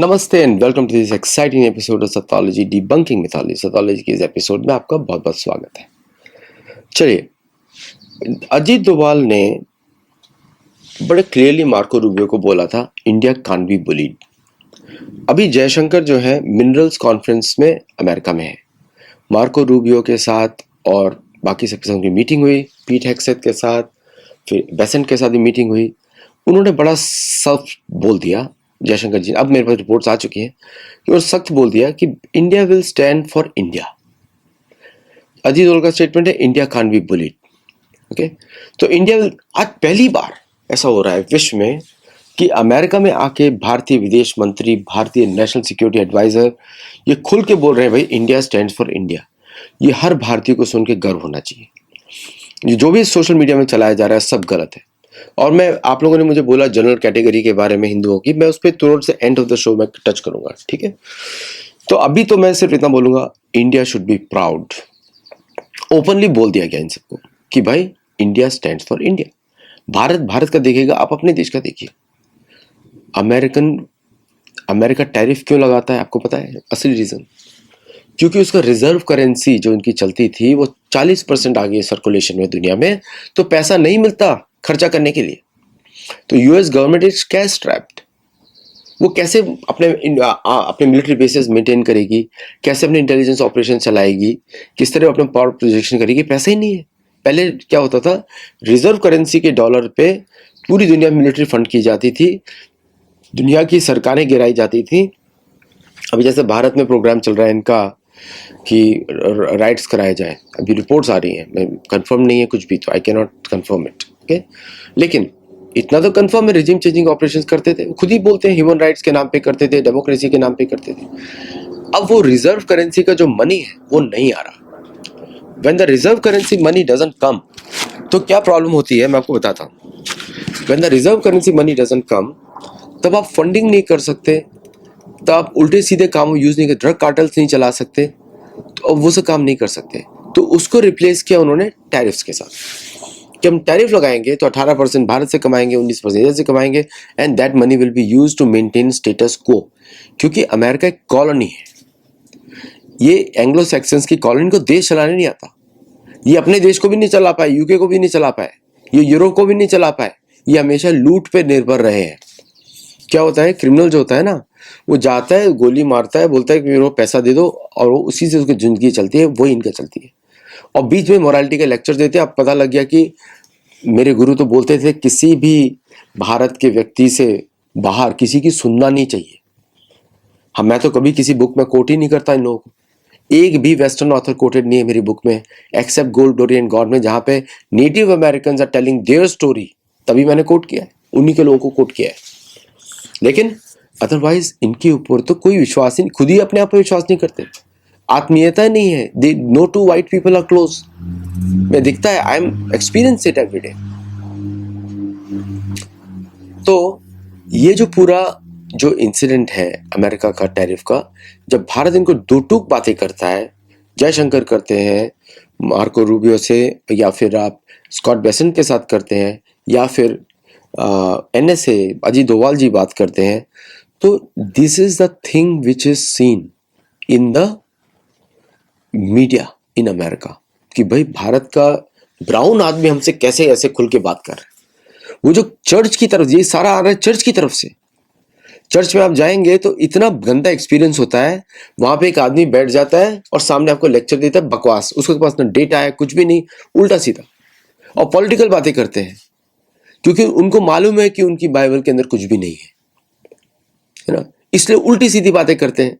नमस्ते and welcome to this exciting episode of Satology debunking mythology. Satology के इस episode में आपका बहुत बहुत स्वागत है। चलिए, अजीत डोभाल ने बड़े क्लियरली मार्को रूबियो को बोला था इंडिया कांट बी बुलीड। अभी जयशंकर जो है मिनरल्स कॉन्फ्रेंस में अमेरिका में है, मार्को रूबियो के साथ और बाकी सबके साथ उनकी मीटिंग हुई, पीट हेग्सेथ के साथ, फिर बेसेंट के साथ भी मीटिंग हुई। उन्होंने बड़ा सख्त बोल दिया जयशंकर जी, अब मेरे पास रिपोर्ट्स आ चुकी हैं कि उन्होंने सख्त बोल दिया कि India will stand for India. Ajit Doval का स्टेटमेंट है India can't be bullied. Okay, तो इंडिया आज पहली बार ऐसा हो रहा है विश्व में कि अमेरिका में आके भारतीय विदेश मंत्री, भारतीय नेशनल सिक्योरिटी एडवाइजर ये खुल के बोल रहे हैं भाई इंडिया स्टैंड्स फॉर इंडिया। ये हर भारतीय को सुन के गर्व होना चाहिए। जो भी सोशल मीडिया में चलाया जा रहा है सब गलत है। और मैं, आप लोगों ने मुझे बोला जनरल कैटेगरी के बारे में हिंदुओं की, मैं उस पर तुरंत से एंड ऑफ द शो में टच करूंगा, ठीक है। तो अभी तो मैं सिर्फ इतना बोलूंगा, India should be proud. Openly बोल दिया गया इन सबको कि भाई India stands for India. Bharat Bharat का देखेगा, आप अपने देश का देखिए। अमेरिका टैरिफ क्यों लगाता है आपको पता है? असली रीजन क्योंकि उसका रिजर्व करेंसी जो उनकी चलती थी वो 40% आ गई सर्कुलेशन में दुनिया में, तो पैसा नहीं मिलता खर्चा करने के लिए। तो US government is cash strapped. वो कैसे अपने मिलिट्री बेसेस मेंटेन करेगी, कैसे अपने इंटेलिजेंस ऑपरेशन चलाएगी, किस तरह अपने पावर प्रोजेक्शन करेगी? पैसा ही नहीं है। पहले क्या होता था, रिजर्व करेंसी के डॉलर पे पूरी दुनिया में मिलिट्री फंड की जाती थी, दुनिया की सरकारें गिराई जाती थी। अभी जैसे भारत में प्रोग्राम चल रहा है इनका कि राइट्स कराए जाए, अभी रिपोर्ट्स आ रही हैं, मैं कंफर्म नहीं है कुछ भी, तो I can not confirm it, okay. लेकिन इतना तो कंफर्म है, रिजीम चेंजिंग ऑपरेशंस करते थे, खुद ही बोलते हैं ह्यूमन राइट्स के नाम पे करते थे, डेमोक्रेसी के नाम पे करते थे। अब वो रिजर्व करेंसी का जो मनी है वो नहीं आ रहा। When the reserve currency money doesn't come, तो क्या प्रॉब्लम होती है मैं आपको बताता हूँ। When the reserve currency money doesn't come, तब आप फंडिंग नहीं कर सकते, तो आप उल्टे सीधे काम यूज नहीं कर, ड्रग कार्टल्स नहीं चला सकते, तो अब वो सब काम नहीं कर सकते। तो उसको रिप्लेस किया उन्होंने टैरिफ्स के साथ कि हम टैरिफ लगाएंगे तो 18% भारत से कमाएंगे, 19% इधर से कमाएंगे, and that money will be use to maintain status quo. क्योंकि अमेरिका एक कॉलोनी है, ये एंग्लो सैक्सन्स की कॉलोनी को देश चलाने नहीं आता। ये अपने देश को भी नहीं चला पाए, यूके को भी नहीं चला पाए, ये यूरोप को भी नहीं चला पाए। ये हमेशा लूट पे निर्भर रहे हैं। क्या होता है, क्रिमिनल जो होता है ना, वो जाता है, गोली मारता है, बोलता है कि मेरे को पैसा दे दो, और वो उसी से उसकी जिंदगी चलती है, वही इनका चलती है। और बीच में मोरालिटी के लेक्चर देते हैं। अब पता लग गया कि मेरे गुरु तो बोलते थे किसी भी भारत के व्यक्ति से बाहर किसी की सुनना नहीं चाहिए। मैं तो कभी किसी बुक में कोट ही नहीं करता इन लोगों को। एक भी वेस्टर्न ऑथर कोटेड नहीं है मेरी बुक में, except gold glory and God में, जहां पे native American are telling their story, तभी मैंने कोट किया है, उन्हीं के लोगों को कोट किया है। लेकिन अदरवाइज इनके ऊपर तो कोई विश्वास ही नहीं, खुद ही अपने आप पर विश्वास नहीं करते, आत्मीयता नहीं है। They know two white people are close, मैं दिखता है, I am experience it every day. तो ये जो पूरा जो इंसिडेंट है अमेरिका का टैरिफ का, जब भारत इनको दो टूक बातें करता है, जयशंकर करते हैं मार्को रूबियो से, या फिर आप स्कॉट बेसेंट के साथ करते हैं, या फिर एनएसए अजीत डोभाल जी बात करते हैं, तो this is the thing which is seen in the media in America कि भाई भारत का ब्राउन आदमी हमसे कैसे ऐसे खुल के बात कर रहे हैं। वो जो चर्च की तरफ, ये सारा आ रहा है चर्च की तरफ से। चर्च में आप जाएंगे तो इतना गंदा एक्सपीरियंस होता है, वहां पे एक आदमी बैठ जाता है और सामने आपको लेक्चर देता है, बकवास, उसके पास ना डेटा है कुछ भी नहीं, उल्टा सीधा, और पॉलिटिकल बातें करते हैं क्योंकि उनको मालूम है कि उनकी बाइबल के अंदर कुछ भी नहीं है ना, इसलिए उल्टी सीधी बातें करते हैं।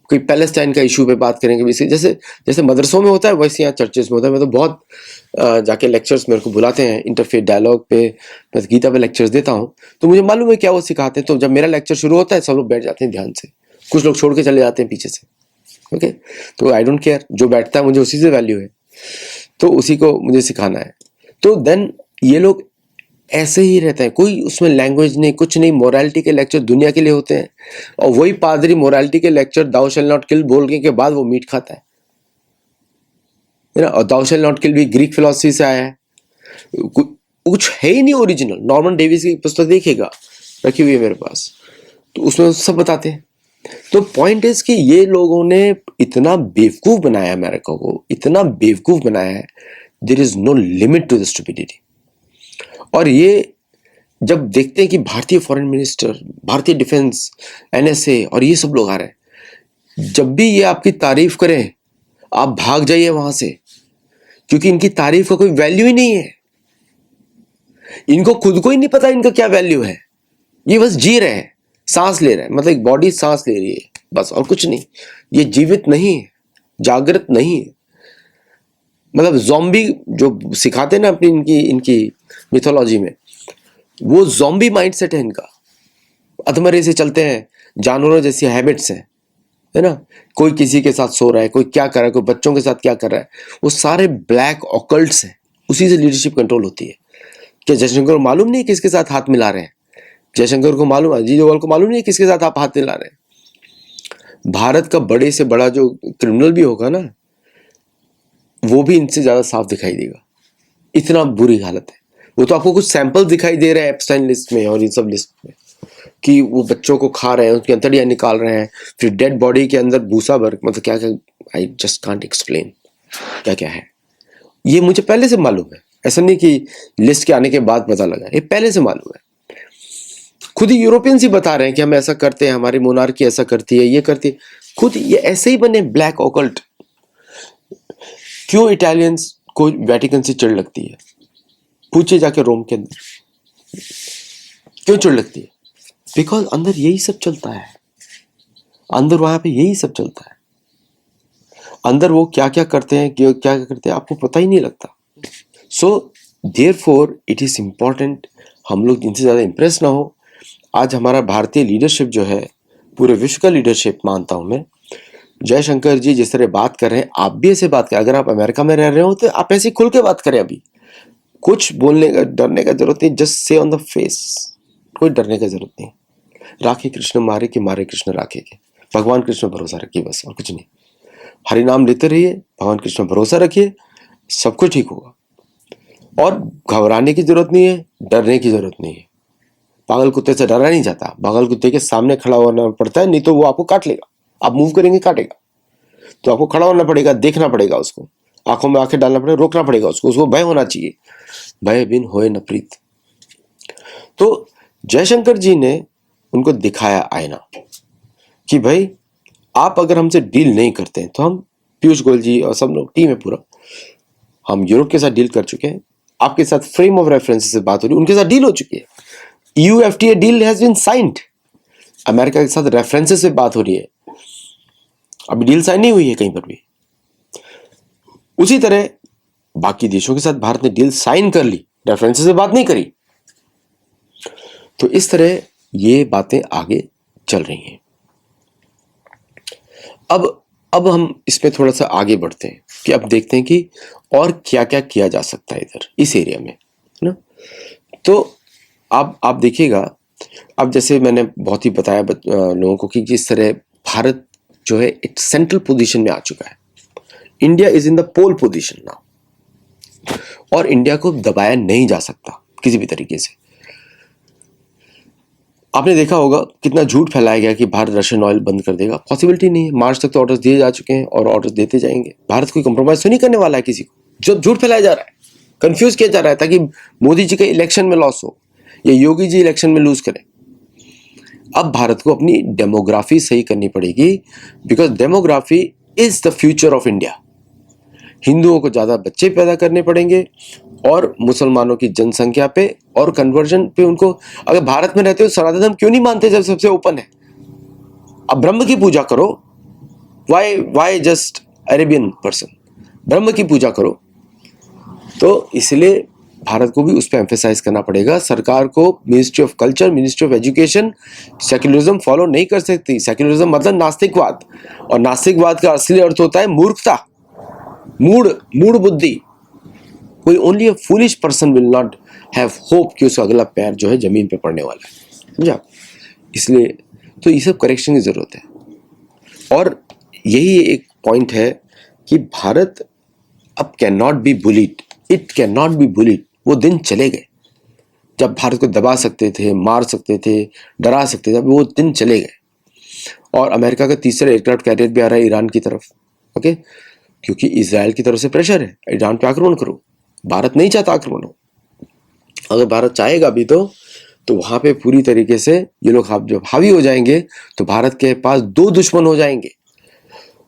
कोई पैलेस्टाइन का इशू पे बात करेंगे, जैसे जैसे मदरसों में होता है वैसे यहाँ चर्चेस में होता है। मैं तो बहुत जाके लेक्चर्स मेरे को बुलाते हैं, इंटरफेथ डायलॉग पे, मैं गीता पे लेक्चर्स देता हूँ, तो मुझे मालूम है क्या वो सिखाते हैं। तो जब मेरा लेक्चर शुरू होता है सब लोग बैठ जाते हैं ध्यान से, कुछ लोग छोड़ के चले जाते हैं पीछे से, ओके। तो आई डोंट केयर, जो बैठता है मुझे उसी से वैल्यू है, तो उसी को मुझे सिखाना है। तो देन ये लोग ऐसे ही रहता है, कोई उसमें लैंग्वेज नहीं, कुछ नहीं। मोरालिटी के लेक्चर दुनिया के लिए होते हैं, और वही पादरी मोरालिटी के lecture thou shall not kill बोलने के बाद वो मीट खाता है ना। और दाउ शैल नॉट किल भी ग्रीक फिलोसफी से आया है, कुछ है ही नहीं ओरिजिनल। नॉर्मन डेविस की पुस्तक देखिएगा, रखी हुई है मेरे पास, तो उसमें सब बताते हैं। तो पॉइंट इज कि ये लोगों ने इतना बेवकूफ बनाया अमेरिका को, इतना बेवकूफ बनाया है, there is no limit to the stupidity. और ये जब देखते हैं कि भारतीय फॉरेन मिनिस्टर, भारतीय डिफेंस, एनएसए और ये सब लोग आ रहे हैं, जब भी ये आपकी तारीफ करें आप भाग जाइए वहां से, क्योंकि इनकी तारीफ का कोई वैल्यू ही नहीं है। इनको खुद को ही नहीं पता इनका क्या वैल्यू है। ये बस जी रहे हैं, सांस ले रहे हैं, मतलब एक बॉडी सांस ले रही है बस, और कुछ नहीं। ये जीवित नहीं है, जागृत नहीं है। मतलब ज़ॉम्बी जो सिखाते हैं ना अपनी इनकी इनकी मिथोलॉजी में, वो ज़ॉम्बी माइंडसेट है इनका। अधमरे से चलते हैं, जानवरों जैसी हैबिट्स हैं, है ना। कोई किसी के साथ सो रहा है, कोई क्या कर रहा है, कोई बच्चों के साथ क्या कर रहा है, वो सारे ब्लैक ऑकल्ट्स हैं। उसी से लीडरशिप कंट्रोल होती है। क्या जयशंकर को मालूम नहीं किसके साथ हाथ मिला रहे हैं? जयशंकर को मालूम, अजीत डोभाल को मालूम नहीं किसके साथ आप हाथ मिला रहे हैं? भारत का बड़े से बड़ा जो क्रिमिनल भी होगा ना, वो भी इनसे ज्यादा साफ दिखाई देगा। इतना बुरी हालत है। वो तो आपको कुछ सैंपल दिखाई दे रहे हैं एप्स्टाइन लिस्ट में और इन सब लिस्ट में, कि वो बच्चों को खा रहे हैं, उनकी अंतड़ियां निकाल रहे हैं, फिर डेड बॉडी के अंदर भूसा भर, मतलब क्या क्या, आई जस्ट कांट एक्सप्लेन क्या क्या है। ये मुझे पहले से मालूम है, ऐसा नहीं कि लिस्ट के आने के बाद पता लगा, ये पहले से मालूम है। खुद ही यूरोपियंस ही बता रहे हैं कि हम ऐसा करते हैं, हमारी मोनार्की ऐसा करती है, ये करती है। खुद ये ऐसे ही बने ब्लैक ऑकल्ट। क्यों इटालियंस को वेटिकन से चिढ़ लगती है? पूछिए जाके रोम के अंदर क्यों चिढ़ लगती है। बिकॉज अंदर यही सब चलता है, अंदर वहां पे यही सब चलता है। अंदर वो क्या क्या करते हैं, क्या क्या करते हैं, आपको पता ही नहीं लगता। So therefore it is important हम लोग जिनसे ज्यादा इंप्रेस ना हो। आज हमारा भारतीय लीडरशिप जो है, पूरे विश्व का लीडरशिप मानता हूं मैं। जयशंकर जी जिस तरह बात कर रहे हैं, आप भी ऐसे बात करें। अगर आप अमेरिका में रह रहे हो तो आप ऐसे खुल के बात करें। अभी कुछ बोलने का, डरने का जरूरत नहीं। Just say on the face, कोई डरने का जरूरत नहीं। राखे कृष्ण मारे के, मारे कृष्ण राखे के। भगवान कृष्ण भरोसा रखिए बस, और कुछ नहीं। हरि नाम लेते रहिए, भगवान कृष्ण भरोसा रखिए, सब कुछ ठीक होगा। और घबराने की जरूरत नहीं है, डरने की जरूरत नहीं है। पागल कुत्ते से डरा नहीं जाता, पागल कुत्ते के सामने खड़ा होना पड़ता है, नहीं तो वो आपको काट लेगा। आप मूव करेंगे काटेगा, तो आपको खड़ा होना पड़ेगा, देखना पड़ेगा उसको, आंखों में आंखें डालना पड़ेगा, रोकना पड़ेगा उसको भय होना चाहिए। भय बिन होए न प्रीत। तो जयशंकर जी ने उनको दिखाया आईना कि भाई आप अगर हमसे डील नहीं करते हैं तो हम, पीयूष गोयल जी और सब लोग टीम है पूरा, हम यूरोप के साथ डील कर चुके हैं, आपके साथ फ्रेम ऑफ रेफरेंस से बात हो रही है, उनके साथ डील हो चुकी है। EU FTA deal has been signed. America के साथ रेफरेंसेस से बात हो रही है, अभी डील साइन नहीं हुई है कहीं पर भी। उसी तरह बाकी देशों के साथ भारत ने डील साइन कर ली, रेफरेंसेस से बात नहीं करी। तो इस तरह ये बातें आगे चल रही हैं। अब हम इसमें थोड़ा सा आगे बढ़ते हैं कि अब देखते हैं कि और क्या क्या किया जा सकता है इधर इस एरिया में, है ना। तो आप देखिएगा, अब जैसे मैंने बहुत ही बताया लोगों को कि जिस तरह भारत जो है एक सेंट्रल पोजीशन में आ चुका है। India is in the pole position now, और इंडिया को दबाया नहीं जा सकता किसी भी तरीके से। आपने देखा होगा कितना झूठ फैलाया गया कि भारत रशियन ऑयल बंद कर देगा। पॉसिबिलिटी नहीं है। मार्च तक तो ऑर्डर्स दिए जा चुके हैं और ऑर्डर्स देते जाएंगे। भारत कोई कंप्रोमाइज तो नहीं करने वाला है किसी को। जो झूठ फैलाया जा रहा है, कंफ्यूज किया जा रहा है ताकि मोदी जी के इलेक्शन में लॉस हो या योगी जी इलेक्शन में लूज करें। अब भारत को अपनी डेमोग्राफी सही करनी पड़ेगी, because demography is the future of India. हिंदुओं को ज्यादा बच्चे पैदा करने पड़ेंगे और मुसलमानों की जनसंख्या पे और कन्वर्जन पे उनको, अगर भारत में रहते हो सनातन धर्म क्यों नहीं मानते जब सबसे ओपन है? अब ब्रह्म की पूजा करो, वाई जस्ट अरेबियन पर्सन, ब्रह्म की पूजा करो। तो इसलिए भारत को भी उस पर एम्फेसाइज करना पड़ेगा। सरकार को ministry of culture, ministry of education secularism follow नहीं कर सकती। सेक्युलरिज्म मतलब नास्तिकवाद, और नास्तिकवाद का असली अर्थ होता है मूर्खता, मूढ़ बुद्धि। कोई only a foolish person will not have hope कि उसका अगला पैर जो है जमीन पे पड़ने वाला है, समझा। इसलिए तो ये सब करेक्शन की जरूरत है। और यही एक पॉइंट है कि भारत अब can not be bullied, it can not be bullied. वो दिन चले गए। जब भारत को दबा सकते थे, मार सकते थे, डरा सकते थे, अब वो दिन चले गए। और अमेरिका का तीसरा एयरक्राफ्ट कैरियर भी आ रहा है ईरान की तरफ, ओके, क्योंकि इजराइल की तरफ से प्रेशर है, ईरान पे आक्रमण करो। भारत नहीं चाहता आक्रमण हो। अगर भारत चाहेगा भी तो वहां पे पूरी तरीके से ये लोग जब हावी हो जाएंगे तो भारत के पास दो दुश्मन हो जाएंगे।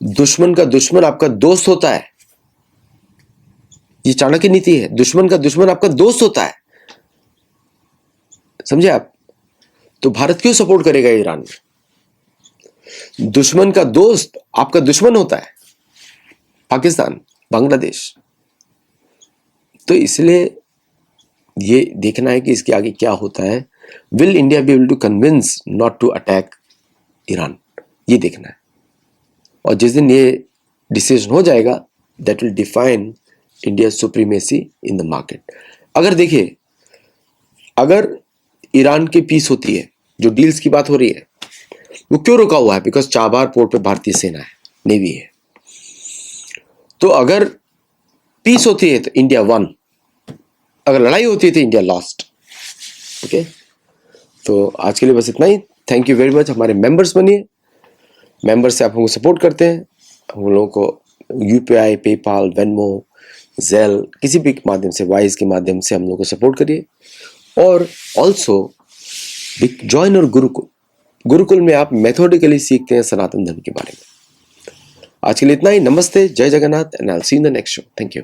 दुश्मन का दुश्मन आपका दोस्त होता है, ये चाणक्य नीति है। दुश्मन का दुश्मन आपका दोस्त होता है, समझे आप? तो भारत क्यों सपोर्ट करेगा ईरान में? दुश्मन का दोस्त आपका दुश्मन होता है, पाकिस्तान, बांग्लादेश। तो इसलिए ये देखना है कि इसके आगे क्या होता है। Will India be able to convince not to attack Iran, ये देखना है। और जिस दिन ये डिसीजन हो जाएगा, that will define India supremacy in the market. अगर देखिए, अगर ईरान की पीस होती है, जो डील्स की बात हो रही है, वो क्यों रुका हुआ है? बिकॉज चाबार पोर्ट पे भारतीय सेना है, नेवी है। तो अगर पीस होती है तो इंडिया वन, अगर लड़ाई होती है तो इंडिया लॉस्ट। ओके, तो आज के लिए बस इतना ही। Thank you very much. हमारे मेंबर्स बनिए, मेंबर्स से आप हमको सपोर्ट करते हैं। हम लोगों को यूपीआई, पेपाल, वेनमो, जेल, किसी भी माध्यम से, वाइज के माध्यम से हम लोग को सपोर्ट करिए। और ऑल्सो जॉइन और गुरुकुल, गुरुकुल में आप मेथोडिकली सीखते हैं सनातन धर्म के बारे में। आज के लिए इतना ही। नमस्ते, जय Jagannath, and I will see you in the next show. Thank you.